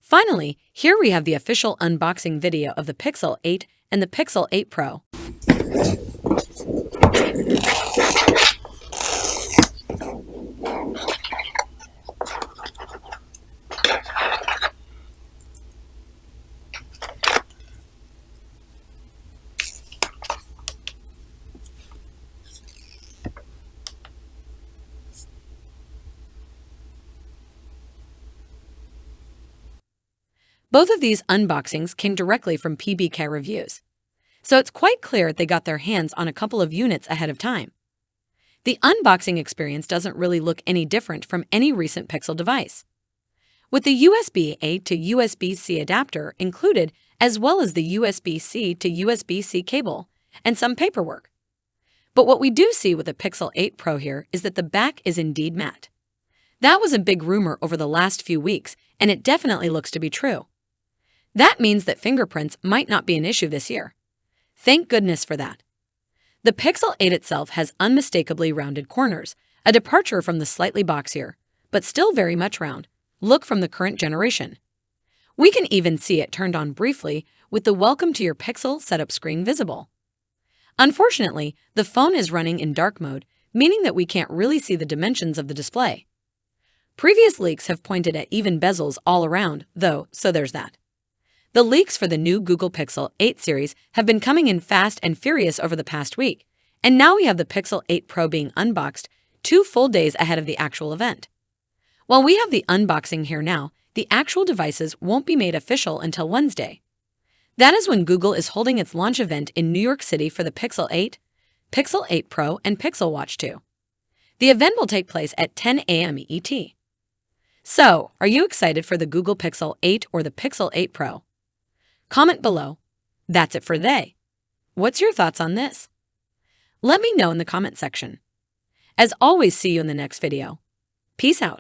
Finally, here we have the official unboxing video of the Pixel 8 and the Pixel 8 Pro. Both of these unboxings came directly from PBK Reviews, so it's quite clear they got their hands on a couple of units ahead of time. The unboxing experience doesn't really look any different from any recent Pixel device, with the USB-A to USB-C adapter included, as well as the USB-C to USB-C cable and some paperwork. But what we do see with the Pixel 8 Pro here is that the back is indeed matte. That was a big rumor over the last few weeks, and it definitely looks to be true. That means that fingerprints might not be an issue this year. Thank goodness for that. The Pixel 8 itself has unmistakably rounded corners, a departure from the slightly boxier, but still very much round, look from the current generation. We can even see it turned on briefly with the Welcome to your Pixel setup screen visible. Unfortunately, the phone is running in dark mode, meaning that we can't really see the dimensions of the display. Previous leaks have pointed at even bezels all around, though, so there's that. The leaks for the new Google Pixel 8 series have been coming in fast and furious over the past week, and now we have the Pixel 8 Pro being unboxed 2 full days ahead of the actual event. While we have the unboxing here now, the actual devices won't be made official until Wednesday. That is when Google is holding its launch event in New York City for the Pixel 8, Pixel 8 Pro, and Pixel Watch 2. The event will take place at 10 a.m. ET. So, are you excited for the Google Pixel 8 or the Pixel 8 Pro? Comment below. That's it for today. What's your thoughts on this? Let me know in the comment section. As always, see you in the next video. Peace out.